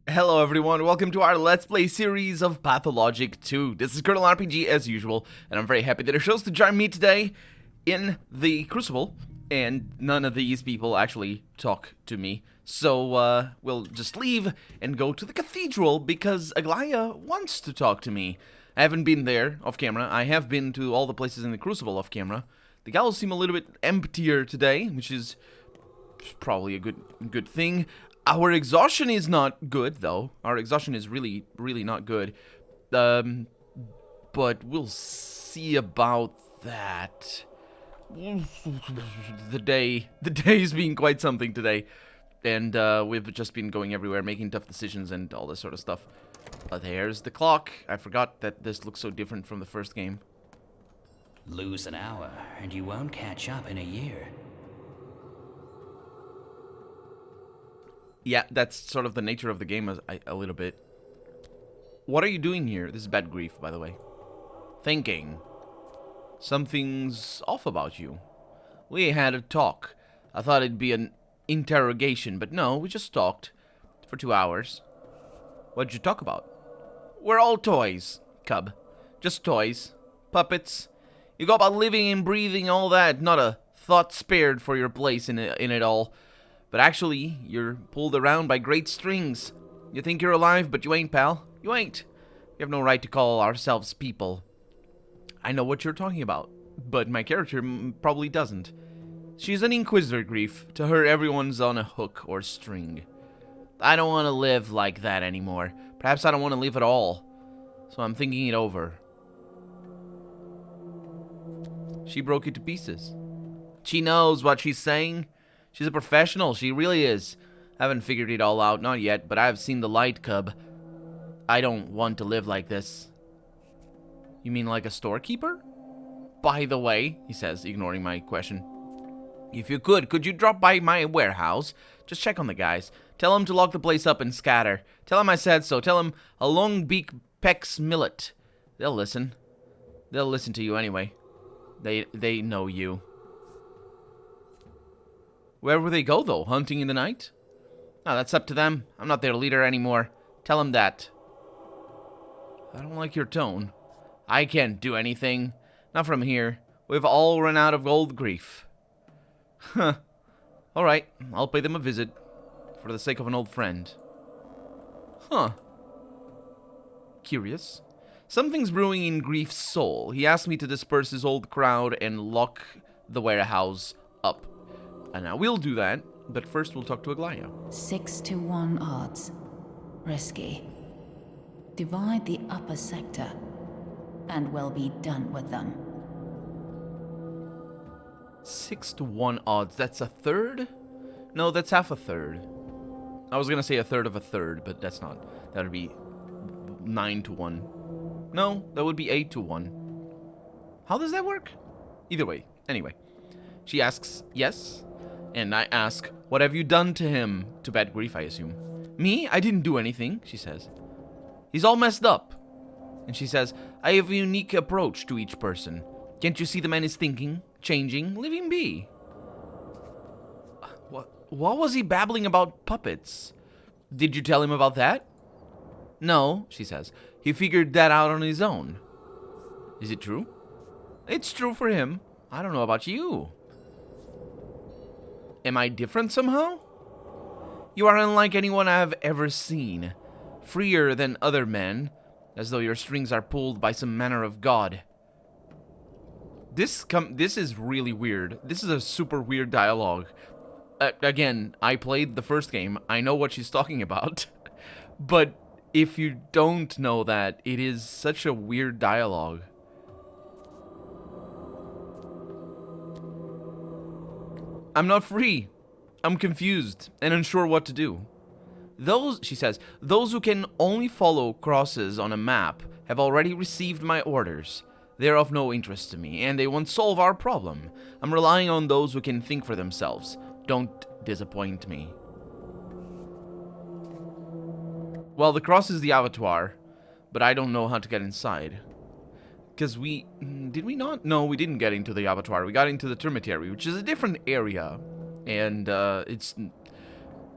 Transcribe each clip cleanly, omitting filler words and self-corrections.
Hello everyone, welcome to our Let's Play series of Pathologic 2. This is Colonel RPG as usual, and I'm very happy that it chose to join me today in the Crucible, and none of these people actually talk to me. So, we'll just leave and go to the Cathedral because Aglaya wants to talk to me. I haven't been there off camera. I have been to all the places in the Crucible off camera. The gallows seem a little bit emptier today, which is probably a good thing. Our exhaustion is not good, though. Our exhaustion is really not good. But we'll see about that. The day's been quite something today, and we've just been going everywhere, making tough decisions and all this sort of stuff. There's the clock. I forgot that this looks so different from the first game. Lose an hour, and you won't catch up in a year. Yeah, that's sort of the nature of the game a little bit. What are you doing here? This is bad grief, by the way. Thinking. Something's off about you. We had a talk. I thought it'd be an interrogation, but no, we just talked for 2 hours. What'd you talk about? We're all toys, Cub. Just toys. Puppets. You go about living and breathing all that, not a thought spared for your place in it all. But actually, you're pulled around by great strings. You think you're alive, but you ain't, pal. You ain't. We have no right to call ourselves people. I know what you're talking about, but my character probably doesn't. She's an inquisitor, Grief. To her, everyone's on a hook or string. I don't want to live like that anymore. Perhaps I don't want to live at all. So I'm thinking it over. She broke it to pieces. She knows what she's saying. She's a professional, she really is. I haven't figured it all out, not yet, but I've seen the light, Cub. I don't want to live like this. You mean like a storekeeper? By the way, he says, ignoring my question. If you could you drop by my warehouse? Just check on the guys. Tell them to lock the place up and scatter. Tell them I said so. Tell them a long beak pecks millet. They'll listen. They'll listen to you anyway. They know you. Where will they go, though? Hunting in the night? Oh, that's up to them. I'm not their leader anymore. Tell them that. I don't like your tone. I can't do anything. Not from here. We've all run out of gold, Grief. Huh. Alright, I'll pay them a visit. For the sake of an old friend. Huh. Curious. Something's brewing in Grief's soul. He asked me to disperse his old crowd and lock the warehouse up. And I will do that, but first we'll talk to Aglaya. 6-1 odds. Risky. Divide the upper sector, and we'll be done with them. 6-1 odds. That's a third? No, that's half a third. I was gonna say a third of a third, but that's not. That would be 9-1. No, that would be 8-1. How does that work? Either way. Anyway. She asks, yes? And I ask, what have you done to him? To bad Grief, I assume. Me? I didn't do anything, she says. He's all messed up. And she says, I have a unique approach to each person. Can't you see the man is thinking, changing, living be? What was he babbling about puppets? Did you tell him about that? No, she says. He figured that out on his own. Is it true? It's true for him. I don't know about you. Am I different somehow? You are unlike anyone I have ever seen. Freer than other men, as though your strings are pulled by some manner of god. This is really weird. This is a super weird dialogue. Again, I played the first game. I know what she's talking about. But if you don't know that, it is such a weird dialogue. I'm not free. I'm confused and unsure what to do. Those, she says, those who can only follow crosses on a map have already received my orders. They're of no interest to me, and they won't solve our problem. I'm relying on those who can think for themselves. Don't disappoint me. Well, the cross is the abattoir, but I don't know how to get inside. Because did we not? No, we didn't get into the abattoir. We got into the termitary, which is a different area. And it's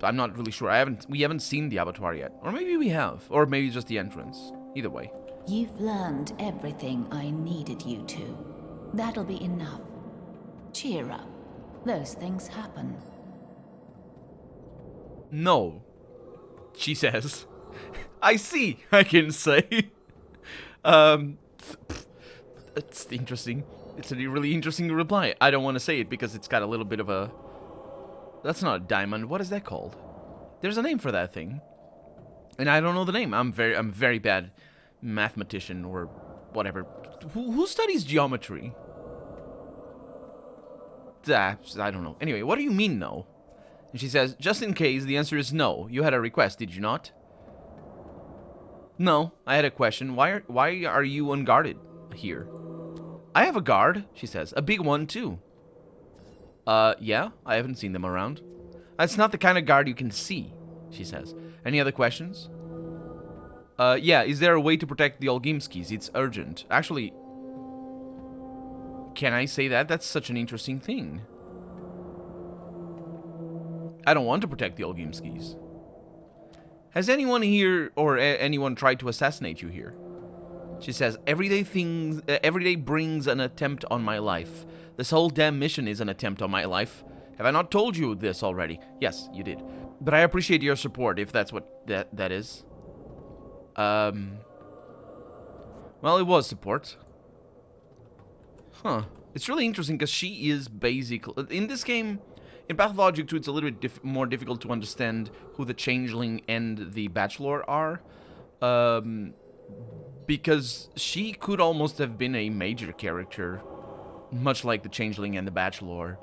I'm not really sure. We haven't seen the abattoir yet. Or maybe we have. Or maybe just the entrance. Either way. You've learned everything I needed you to. That'll be enough. Cheer up. Those things happen. No, she says. I see, I can say. It's interesting. It's a really interesting reply. I don't want to say it because it's got a little bit of a... That's not a diamond. What is that called? There's a name for that thing. And I don't know the name. I'm very bad mathematician or whatever. Who studies geometry? I don't know. Anyway, what do you mean no? And she says, just in case, the answer is no. You had a request, did you not? No, I had a question. Why are you unguarded here? I have a guard, she says. A big one, too. Yeah, I haven't seen them around. That's not the kind of guard you can see, she says. Any other questions? Yeah, is there a way to protect the Olgimskis? It's urgent. Actually, can I say that? That's such an interesting thing. I don't want to protect the Olgimskis. Has anyone here or anyone tried to assassinate you here? She says, every day brings an attempt on my life. This whole damn mission is an attempt on my life. Have I not told you this already? Yes, you did. But I appreciate your support, if that's what that is. Well, it was support. Huh. It's really interesting because she is basically... In this game, in Pathologic 2, it's a little bit more difficult to understand who the Changeling and the Bachelor are. Because she could almost have been a major character, much like the Changeling and the Bachelor.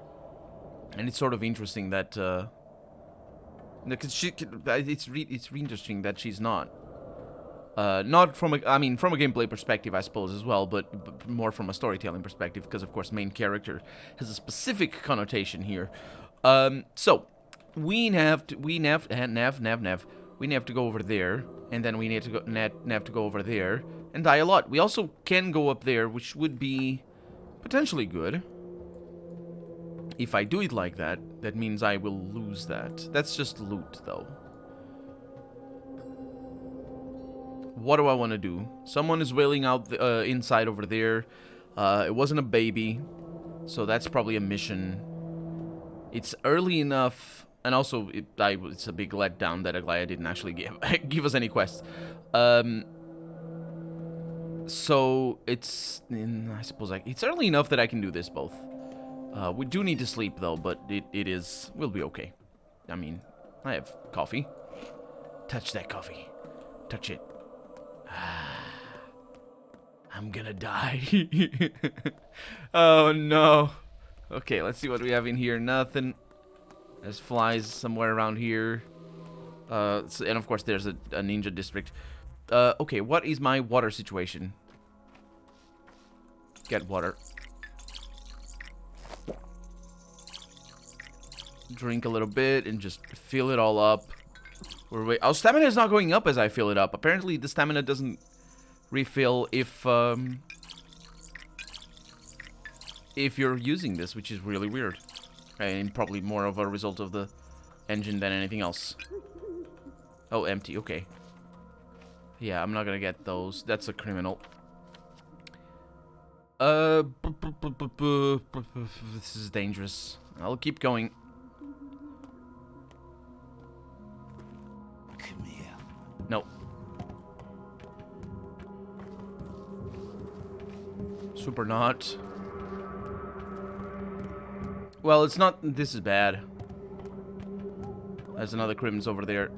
And it's sort of interesting that... because it's really interesting that she's not. Not from a, from a gameplay perspective, I suppose, as well, but more from a storytelling perspective, because, of course, main character has a specific connotation here. So, we have to go over there, and then we need to go over there, and die a lot. We also can go up there, which would be potentially good. If I do it like that, that means I will lose that. That's just loot, though. What do I want to do? Someone is wailing out inside over there. It wasn't a baby, so that's probably a mission. It's early enough, and also it's a big letdown that Aglaya didn't actually give us any quests. So it's, I suppose, it's early enough that I can do this both. We do need to sleep though, but we'll be okay. I mean, I have coffee. Touch that coffee. Touch it. I'm gonna die. Oh no. Okay, let's see what we have in here. Nothing. There's flies somewhere around here. And of course there's a ninja district. Okay, what is my water situation? Get water. Drink a little bit and just fill it all up. Oh, stamina is not going up as I fill it up. Apparently, the stamina doesn't refill if you're using this, which is really weird. And probably more of a result of the engine than anything else. Oh, empty. Okay. Yeah, I'm not gonna get those. That's a criminal. This is dangerous. I'll keep going. Come here. No. Super not. Well, it's not. This is bad. There's another Crims over there.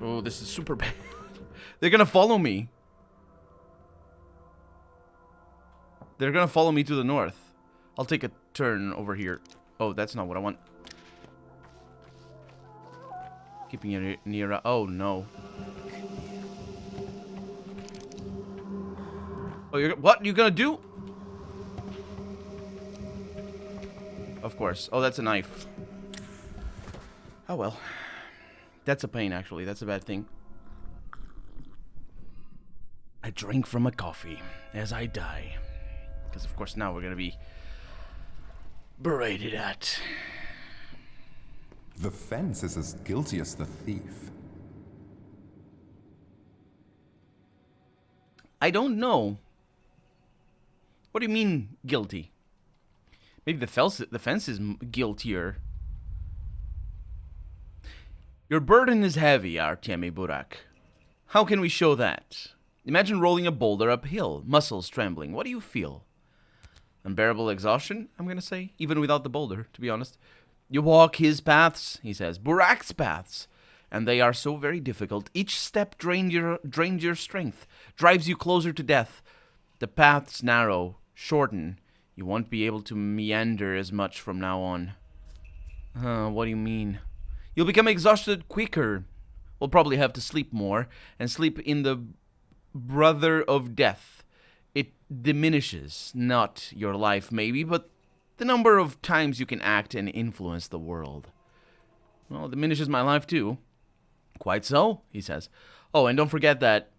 Oh, this is super bad. They're gonna follow me. They're gonna follow me to the north. I'll take a turn over here. Oh, that's not what I want. Keeping it near. Oh no. Oh, what? You gonna do? Of course. Oh, that's a knife. Oh well. That's a pain, actually. That's a bad thing. I drink from a coffee as I die. Because, of course, now we're gonna be berated at. The fence is as guilty as the thief. I don't know. What do you mean, guilty? Maybe the fence is guiltier. Your burden is heavy, Artyemi Burak. How can we show that? Imagine rolling a boulder uphill, muscles trembling. What do you feel? Unbearable exhaustion, I'm gonna say, even without the boulder, to be honest. You walk his paths, he says, Burak's paths, and they are so very difficult. Each step drains your strength, drives you closer to death. The paths narrow, shorten. You won't be able to meander as much from now on. What do you mean? You'll become exhausted quicker. We'll probably have to sleep more, and sleep in the brother of death. It diminishes, not your life maybe, but the number of times you can act and influence the world. Well, it diminishes my life too. Quite so, he says. Oh, and don't forget that...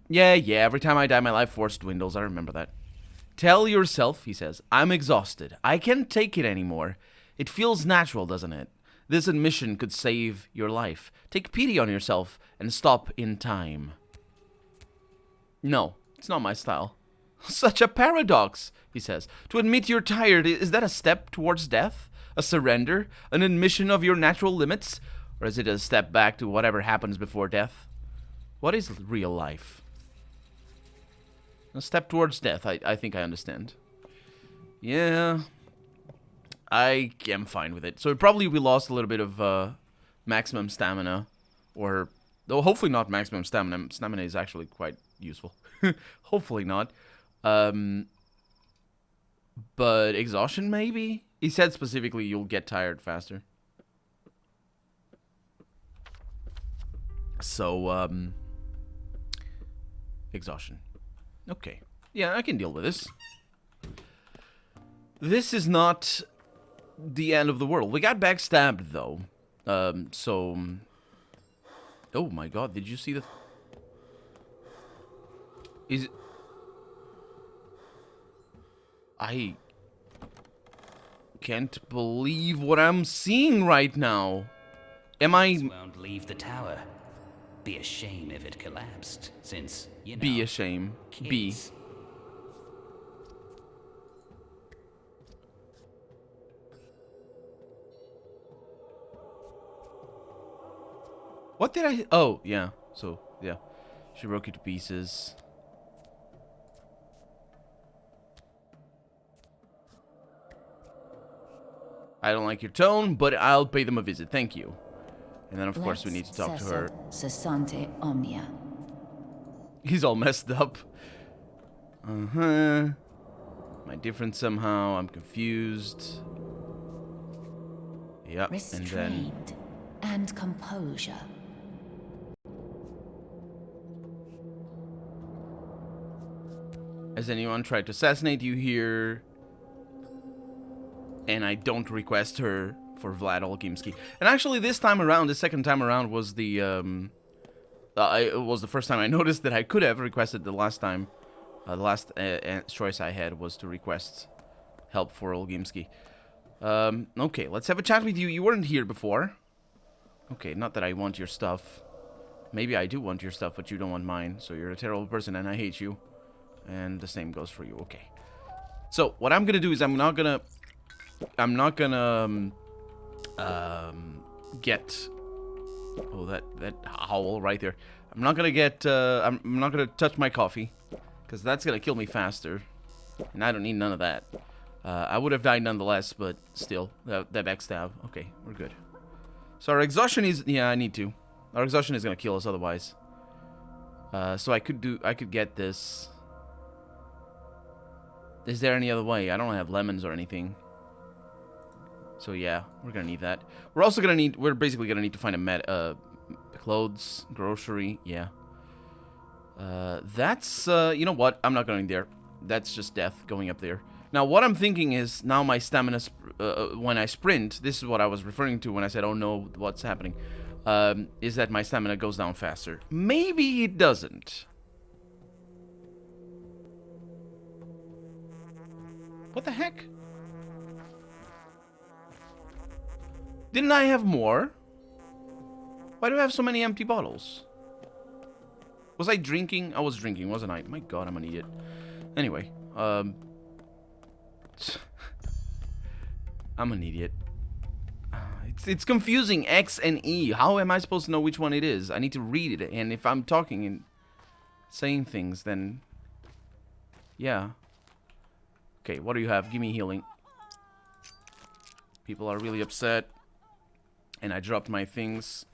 Yeah, every time I die my life force dwindles, I remember that. Tell yourself, he says, I'm exhausted. I can't take it anymore. It feels natural, doesn't it? This admission could save your life. Take pity on yourself and stop in time. No, it's not my style. Such a paradox, he says. To admit you're tired, is that a step towards death? A surrender? An admission of your natural limits? Or is it a step back to whatever happens before death? What is real life? A step towards death, I think I understand. Yeah, I am fine with it. So probably we lost a little bit of maximum stamina. Or, though hopefully not maximum stamina. Stamina is actually quite useful. Hopefully not. But exhaustion maybe? He said specifically you'll get tired faster. So, exhaustion. Okay. Yeah, I can deal with this. This is not the end of the world. We got backstabbed, though. So... Oh my god, did you see the... Is... I... can't believe what I'm seeing right now. Am I... Won't leave the tower. Be a shame if it collapsed, since, you know... Be a shame. Be. Kids. What did I... Oh, yeah. So, yeah. She broke it to pieces. I don't like your tone, but I'll pay them a visit. Thank you. And then, of course, we need to talk to her. Cessante omnia. He's all messed up. Uh-huh. Am I different somehow? I'm confused. Yep, and then... Restrained and composure. Has anyone tried to assassinate you here? And I don't request her for Vlad Olgimsky. And actually, this time around, the second time around was the, it was the first time I noticed that I could have requested the last time. The last choice I had was to request help for Olgimsky. Okay, let's have a chat with you. You weren't here before. Okay, not that I want your stuff. Maybe I do want your stuff, but you don't want mine. So you're a terrible person and I hate you. And the same goes for you. Okay. So, what I'm gonna do is I'm not gonna get... Oh, that howl right there. I'm not gonna get, I'm not gonna touch my coffee. Because that's gonna kill me faster. And I don't need none of that. I would have died nonetheless, but still. That backstab. Okay, we're good. So our exhaustion is... Yeah, I need to. Our exhaustion is gonna kill us otherwise. So I could get this. Is there any other way? I don't have lemons or anything. So yeah, we're gonna need that. We're also gonna need... We're basically gonna need to find a clothes, grocery, yeah. That's, you know what? I'm not going there. That's just death going up there. Now, what I'm thinking is, now my stamina, when I sprint, this is what I was referring to when I said, oh no, what's happening, is that my stamina goes down faster. Maybe it doesn't. What the heck? Didn't I have more? Why do I have so many empty bottles? Was I drinking? I was drinking, wasn't I? My god, I'm an idiot. Anyway, I'm an idiot. It's confusing, X and E. How am I supposed to know which one it is? I need to read it, and if I'm talking and saying things, then... yeah. Okay, what do you have? Give me healing. People are really upset. And I dropped my things.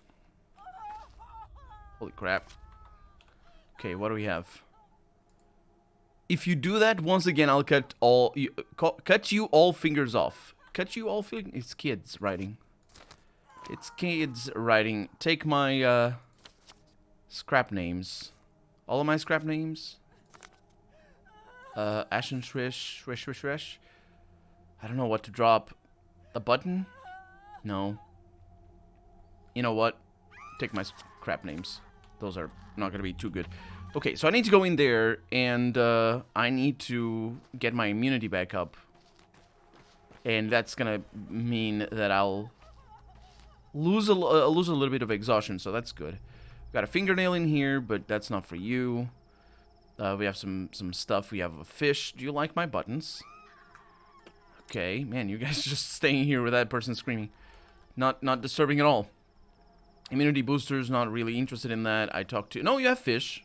Holy crap. Okay, what do we have? If you do that once again, I'll cut you all fingers off. Cut you all fingers. It's kids writing. It's kids writing. Take my scrap names. All of my scrap names. Ash and Shrish. I don't know what to drop. A button? No. You know what? Take my scrap names. Those are not gonna be too good. Okay, so I need to go in there, and I need to get my immunity back up. And that's gonna mean that I'll lose a little bit of exhaustion, so that's good. Got a fingernail in here, but that's not for you. We have some stuff. We have a fish. Do you like my buttons? Okay, man, you guys just staying here with that person screaming. Not disturbing at all. Immunity boosters, not really interested in that. I talked to... no, you have fish.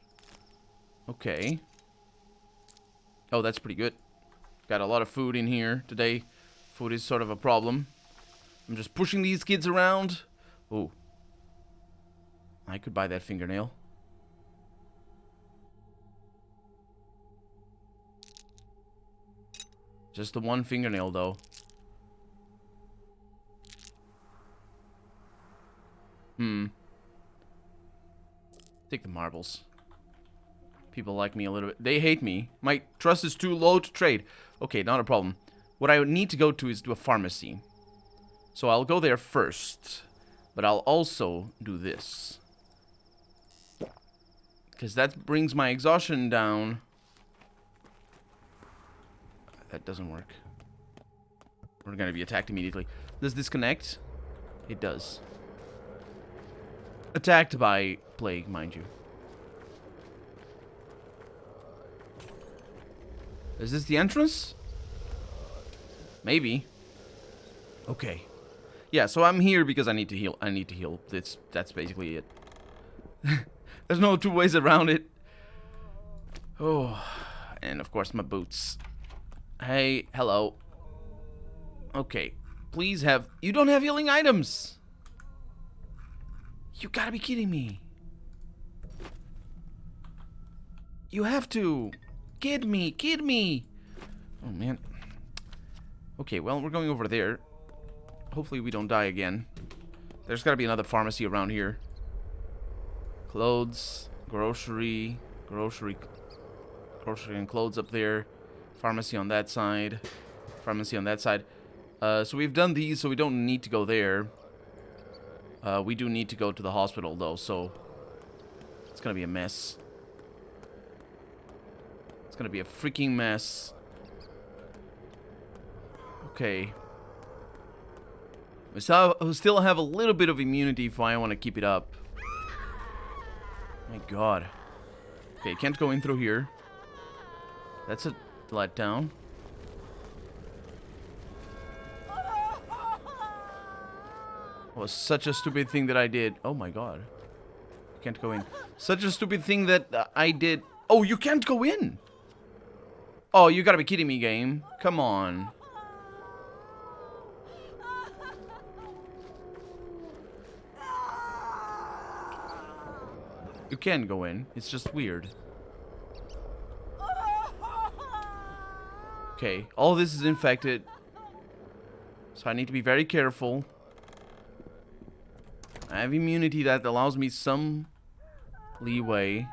Okay. Oh, that's pretty good. Got a lot of food in here today. Food is sort of a problem. I'm just pushing these kids around. Oh. I could buy that fingernail. Just the one fingernail, though. Take the marbles. People like me a little bit. They hate me. My trust is too low to trade. Okay, not a problem. What I would need to go to is to a pharmacy. So I'll go there first. But I'll also do this. Because that brings my exhaustion down. That doesn't work. We're gonna be attacked immediately. Does this connect? It does. Attacked by plague, mind you. Is this the entrance? Maybe. Okay. Yeah, so I'm here because I need to heal. I need to heal. That's basically it. There's no two ways around it. Oh, and of course my boots. Hey, hello. Okay, please have... you don't have healing items! You gotta be kidding me. You have to. Kid me. Oh, man. Okay, well, we're going over there. Hopefully we don't die again. There's gotta be another pharmacy around here. Clothes, grocery and clothes up there. Pharmacy on that side. Pharmacy on that side. So we've done these, so we don't need to go there. We do need to go to the hospital, though, so... it's gonna be a mess. It's gonna be a freaking mess. Okay. We still have a little bit of immunity if I want to keep it up. My god. Okay, can't go in through here. That's a letdown. Was such a stupid thing that I did. Oh my god. Can't go in. Such a stupid thing that I did. Oh, you can't go in. Oh, you gotta be kidding me, game. Come on. You can go in. It's just weird. Okay, all this is infected. So I need to be very careful. I have immunity that allows me some leeway.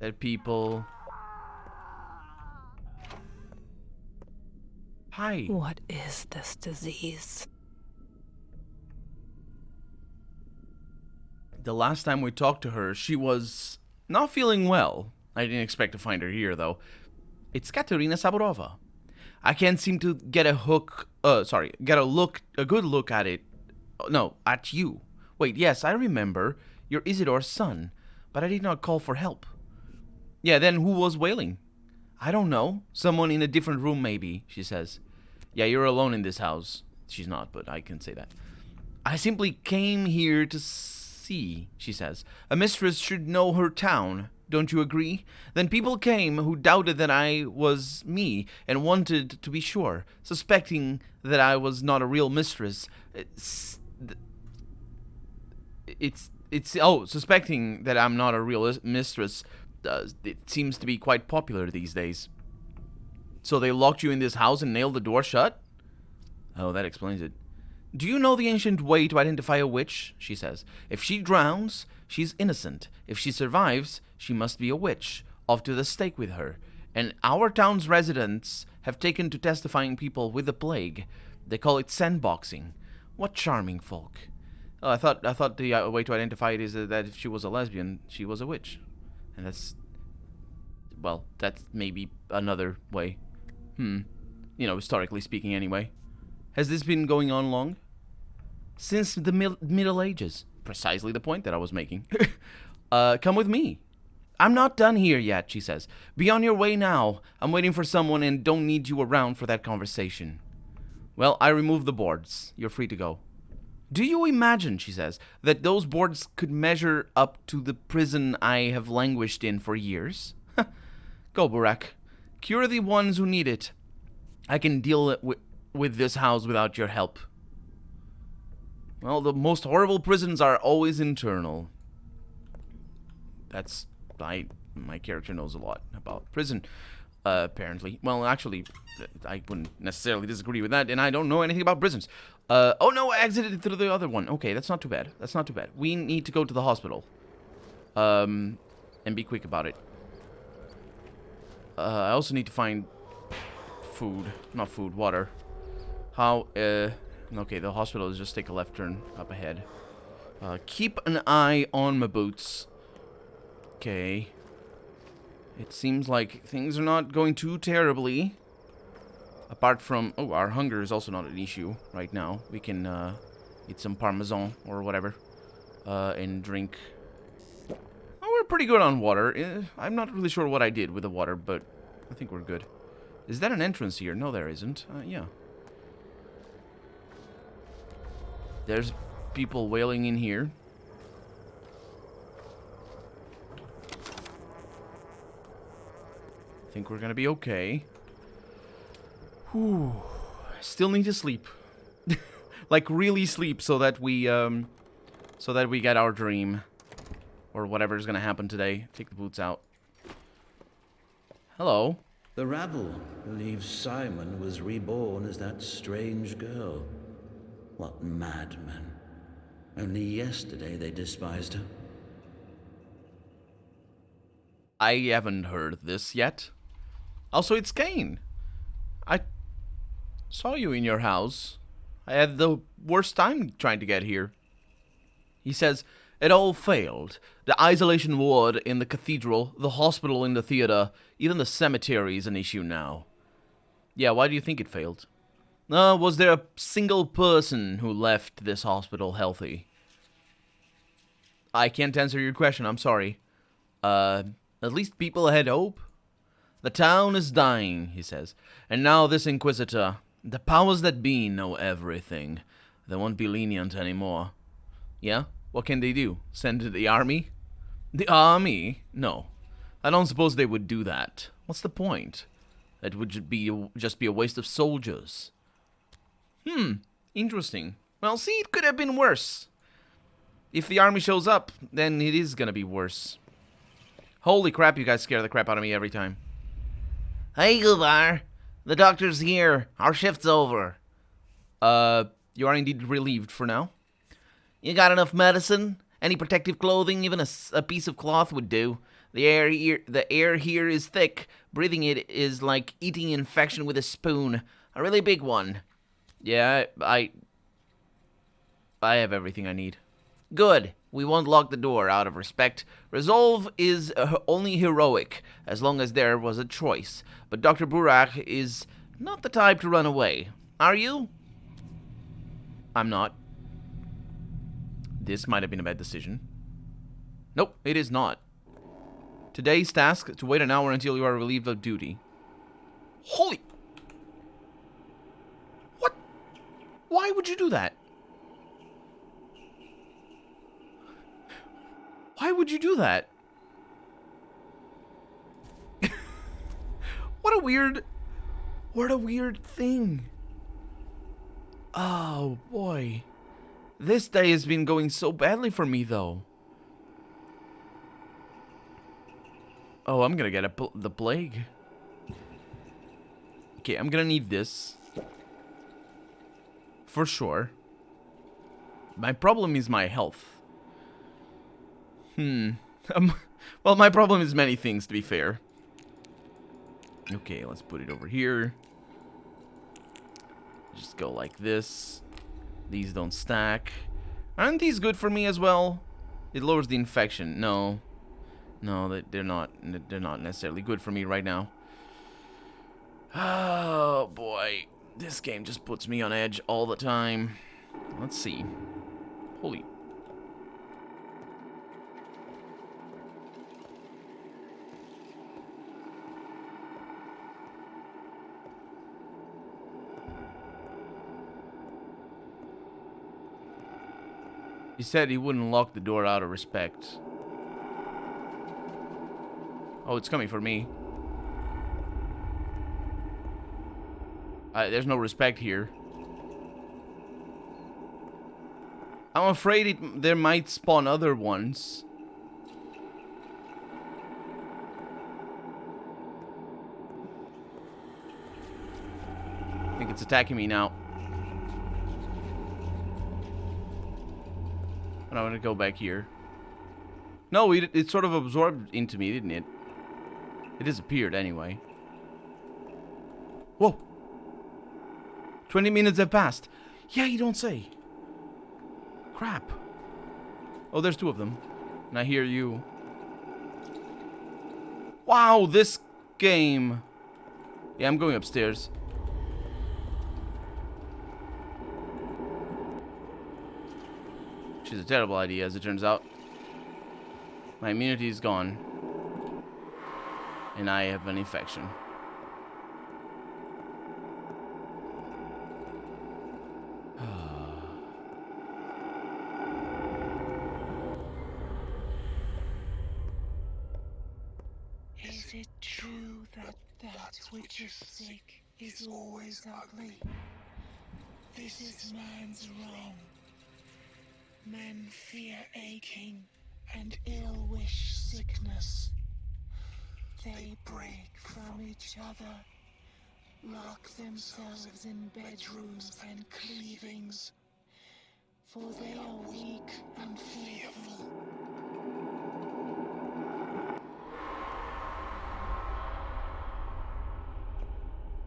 That people... Hi. What is this disease? The last time we talked to her, she was not feeling well. I didn't expect to find her here, though. It's Katerina Saburova. I can't seem to get a hook sorry, get a good look at it. No, at you. Wait, yes, I remember. You're Isidore's son, but I did not call for help. Yeah, then who was wailing? I don't know. Someone in a different room, maybe, she says. Yeah, you're alone in this house. She's not, but I can say that. I simply came here to see, she says. A mistress should know her town. Don't you agree? Then people came who doubted that I was me and wanted to be sure, suspecting that I was not a real mistress. Suspecting that I'm not a real mistress. It seems to be quite popular these days. So they locked you in this house and nailed the door shut? Oh, that explains it. Do you know the ancient way to identify a witch? She says. If she drowns, she's innocent. If she survives, she must be a witch. Off to the stake with her. And our town's residents have taken to testifying people with the plague. They call it sandboxing. What charming folk. Oh, I thought the way to identify it is that if she was a lesbian, she was a witch. And that's maybe another way. Historically speaking anyway. Has this been going on long? Since the Middle Ages. Precisely the point that I was making. Come with me. I'm not done here yet, she says. Be on your way now. I'm waiting for someone and don't need you around for that conversation. Well, I removed the boards. You're free to go. Do you imagine, she says, that those boards could measure up to the prison I have languished in for years? Go, Burak. Cure the ones who need it. I can deal with this house without your help. Well, the most horrible prisons are always internal. My character knows a lot about prison, apparently. Well, actually, I wouldn't necessarily disagree with that, and I don't know anything about prisons. Oh no, I exited through the other one. Okay, that's not too bad. That's not too bad. We need to go to the hospital. And be quick about it. I also need to find water. Okay, the hospital is just take a left turn up ahead. Keep an eye on my boots. Okay. It seems like things are not going too terribly. Apart from, our hunger is also not an issue right now. We can eat some parmesan or whatever, and drink. Oh, we're pretty good on water. I'm not really sure what I did with the water, but I think we're good. Is that an entrance here? No, there isn't. Yeah. There's people wailing in here. I think we're gonna be okay. Whew. Still need to sleep. Like really sleep so that we get our dream. Or whatever's gonna happen today. Take the boots out. Hello. The rabble believes Simon was reborn as that strange girl. What madmen. Only yesterday they despised her. I haven't heard this yet. Also, it's Kane. I saw you in your house. I had the worst time trying to get here. He says, it all failed. The isolation ward in the cathedral, the hospital in the theater, even the cemetery is an issue now. Yeah, why do you think it failed? Was there a single person who left this hospital healthy? I can't answer your question, I'm sorry. At least people had hope. The town is dying, he says. And now this Inquisitor, the powers that be know everything. They won't be lenient anymore. Yeah? What can they do? Send the army? The army? No. I don't suppose they would do that. What's the point? It would just be a waste of soldiers. Interesting. Well, see, it could have been worse. If the army shows up, then it is gonna be worse. Holy crap, you guys scare the crap out of me every time. Hey, Guvar. The doctor's here. Our shift's over. You are indeed relieved for now. You got enough medicine? Any protective clothing? Even a piece of cloth would do. The air here is thick. Breathing it is like eating infection with a spoon. A really big one. Yeah, I have everything I need. Good. We won't lock the door out of respect. Resolve is only heroic, as long as there was a choice. But Dr. Burak is not the type to run away. Are you? I'm not. This might have been a bad decision. Nope, it is not. Today's task, to wait an hour until you are relieved of duty. Holy... What? Why would you do that? Why would you do that? What a weird thing. Oh, boy. This day has been going so badly for me, though. Oh, I'm gonna get the plague. Okay, I'm gonna need this. For sure. My problem is my health. Well, my problem is many things, to be fair. Okay, let's put it over here. Just go like this. These don't stack. Aren't these good for me as well? It lowers the infection. No. No, they're not necessarily good for me right now. Oh, boy. This game just puts me on edge all the time. Let's see. Holy... He said he wouldn't lock the door out of respect. Oh, it's coming for me. There's no respect here. I'm afraid there might spawn other ones. I think it's attacking me now. And I'm gonna go back here. No, it sort of absorbed into me, didn't it? It disappeared anyway. Whoa! 20 minutes have passed. Yeah, you don't say. Crap. Oh, there's two of them. And I hear you. Wow, this game. Yeah, I'm going upstairs. Which is a terrible idea, as it turns out. My immunity is gone. And I have an infection. Is it true that that which is sick is always ugly? This is man's wrong. Men fear aching and ill wish sickness. They break from each other, lock themselves in bedrooms and cleavings, for they are weak and fearful.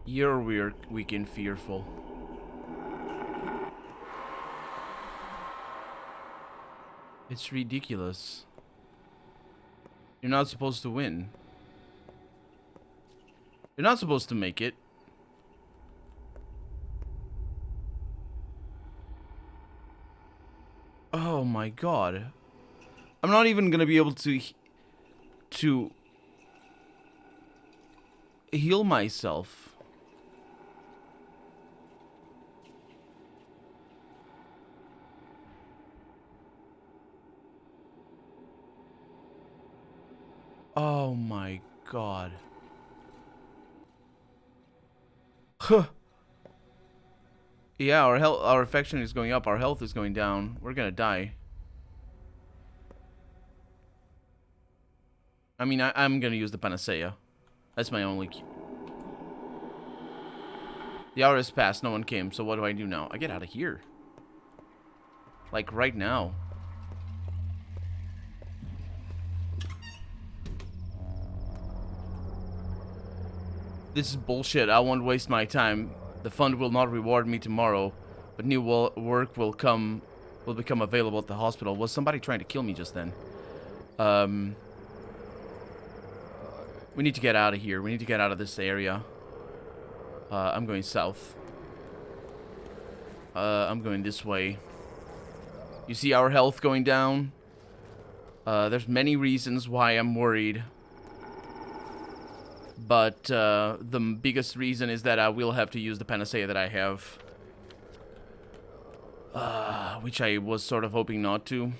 You're weak and fearful. It's ridiculous. You're not supposed to win. You're not supposed to make it. Oh my god. I'm not even gonna be able to heal myself. Oh my god. Huh. Yeah, our affection is going up, our health is going down. We're gonna die. I mean, I'm gonna use the panacea. That's my only key. The hour has passed, no one came, so what do I do now? I get out of here. Like, right now. This is bullshit. I won't waste my time. The fund will not reward me tomorrow, but new work will become available at the hospital. Was somebody trying to kill me just then? We need to get out of here. We need to get out of this area. I'm going south. I'm going this way. You see our health going down? There's many reasons why I'm worried. But the biggest reason is that I will have to use the panacea that I have. Which I was sort of hoping not to.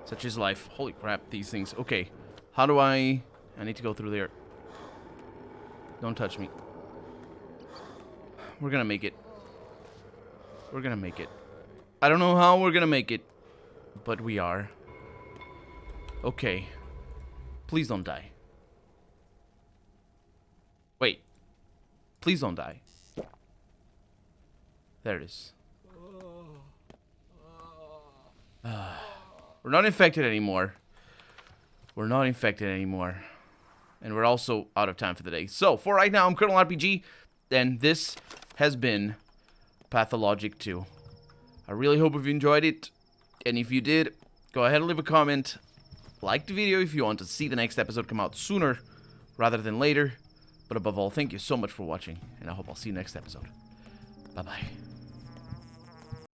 Such is life. Holy crap, these things. Okay, how do I need to go through there. Don't touch me. We're gonna make it. We're gonna make it. I don't know how we're gonna make it, but we are. Okay. Please don't die. Wait. Please don't die. There it is. We're not infected anymore. We're not infected anymore. And we're also out of time for the day. So, for right now, I'm Colonel RPG, and this has been Pathologic 2. I really hope you've enjoyed it, and if you did, go ahead and leave a comment. Like the video if you want to see the next episode come out sooner rather than later. But above all, thank you so much for watching, and I hope I'll see you next episode. Bye-bye.